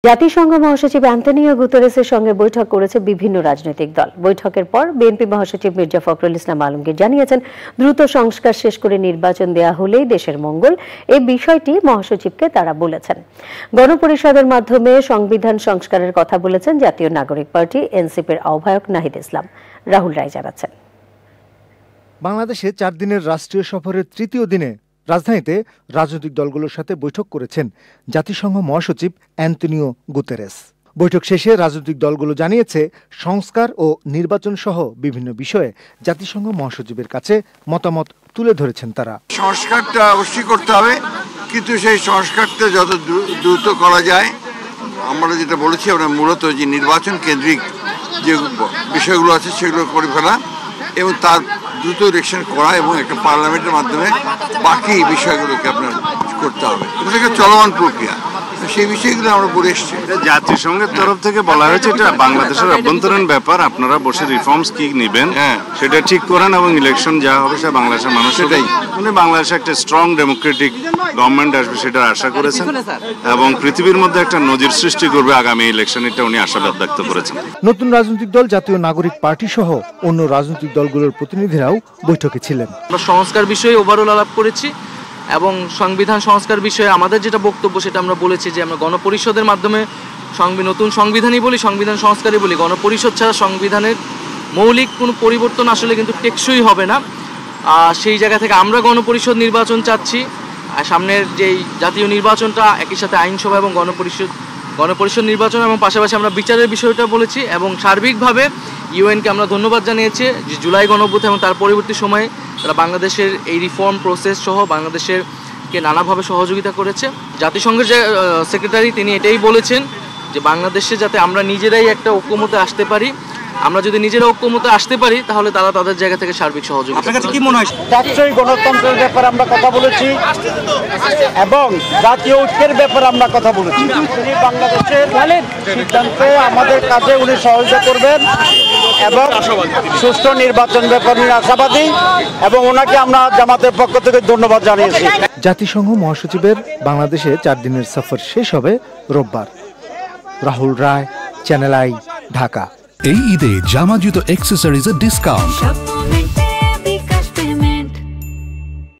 জাতিসংঘ মহাসচিব অ্যান্তোনিও গুতেরেসের সঙ্গে বৈঠক করেছে বিভিন্ন রাজনৈতিক দল। বৈঠকের পর বিএনপি মহাসচিব মির্জা ফখরুল ইসলাম আলমগীর জানিয়েছেন, দ্রুত সংস্কার শেষ করে নির্বাচন দেয়া হলেই দেশের মঙ্গল। এই বিষয়টি মহাসচিবকে তারা বলেছেন। গণপরিষদের মাধ্যমে সংবিধান সংস্কারের কথা বলেছেন জাতীয় নাগরিক পার্টি এনসিপির আহ্বায়ক নাহিদ ইসলাম। রাহুল রায় জানাচ্ছেন। বাংলাদেশে 4 দিনের রাষ্ট্রীয় সফরের তৃতীয় দিনে রাজধানীতে রাজনৈতিক দলগুলোর সাথে বৈঠক করেছেন জাতিসংঘ মহাসচিব অ্যান্তোনিও গুতেরেস। বৈঠক শেষে রাজনৈতিক দলগুলো জানিয়েছে, সংস্কার ও নির্বাচন সহ বিভিন্ন বিষয়ে জাতিসংঘ মহাসচিবের কাছে মতামত তুলে ধরেছেন তারা। সংস্কারটা অবশ্যই করতে হবে, কিন্তু সেই সংস্কারটা যত দ্রুত করা যায়, আমরা যেটা বলেছি, আমরা মূলত যে নির্বাচন কেন্দ্রিক যে বিষয়গুলো আছে সেগুলো করে ফেলা এবং তার দ্রুত ইলেকশন করা এবং একটা পার্লামেন্টের মাধ্যমে বাকি বিষয়গুলোকে আপনার করতে হবে। এটা একটা চলমান প্রক্রিয়া, সেই বিষয়গুলো আমরা বলে এসেছি। জাতিসংঘের তরফ থেকে বলা হয়েছে এটা বাংলাদেশের অভ্যন্তরীণ ব্যাপার, আপনারা বসে রিফর্মস কি নেবেন সেটা ঠিক করেন এবং ইলেকশন যা হবে সেটা বাংলাদেশের মানুষ সেটাই, মানে বাংলাদেশে একটা স্ট্রং ডেমোক্রেটিক গভর্নমেন্ট আসবে সেটা আশা করেছেন এবং পৃথিবীর মধ্যে একটা নজির সৃষ্টি করবে আগামী ইলেকশন, এটা উনি আশাবাদ ব্যক্ত করেছেন। নতুন রাজনৈতিক দল জাতীয় নাগরিক পার্টি সহ অন্য রাজনৈতিক দলগুলোর প্রতিনিধিরাও বৈঠকে ছিলেন। আমরা সংস্কার বিষয়ে ওভারঅল আলাপ করেছি এবং সংবিধান সংস্কার বিষয়ে আমাদের যেটা বক্তব্য সেটা আমরা বলেছি যে আমরা গণপরিষদের মাধ্যমে নতুন সংবিধানই বলি, সংবিধান সংস্কারই বলি, গণপরিষদ ছাড়া সংবিধানের মৌলিক কোনো পরিবর্তন আসলে কিন্তু টেকসই হবে না। সেই জায়গা থেকে আমরা গণপরিষদ নির্বাচন চাচ্ছি, সামনের যেই জাতীয় নির্বাচনটা একই সাথে আইনসভা এবং গণপরিষদ নির্বাচন এবং পাশাপাশি আমরা বিচারের বিষয়টা বলেছি এবং সার্বিকভাবে ইউএনকে আমরা ধন্যবাদ জানিয়েছি যে জুলাই গণঅভ্যুত্থান এবং তার পরবর্তী সময়ে তারা বাংলাদেশের এই রিফর্ম প্রসেস সহ বাংলাদেশেরকে নানাভাবে সহযোগিতা করেছে। জাতিসংঘের যে সেক্রেটারি তিনি এটাই বলেছেন যে বাংলাদেশে যাতে আমরা নিজেরাই একটা ঐক্যমতে আসতে পারি, আমরা যদি নিজেরা ঐক্যমতে আসতে পারি তাহলে তারা তাদের জায়গা থেকে সার্বিক সহযোগিতা। আপনার কাছে কি মনে হয়? টেকসই গণতন্ত্রের ব্যাপারে আমরা কথা বলেছি এবং জাতীয় ঐক্যের ব্যাপারে আমরা কথা বলেছি। উনি বাংলাদেশের সিদ্ধান্তে আমাদের কাজে উনি সহযোগিতা করবেন এবং সুষ্ঠু নির্বাচন ব্যাপারে আশাবাদী এবং ওনাকে আমরা জামাতের পক্ষ থেকে ধন্যবাদ জানিয়েছি। জাতিসংঘ মহাসচিবের বাংলাদেশে 4 দিনের সফর শেষ হবে রোববার। রাহুল রায়, চ্যানেল আই, ঢাকা। এই ঈদে জামা জুতো অ্যাক্সেসরিজের ডিসকাউন্ট।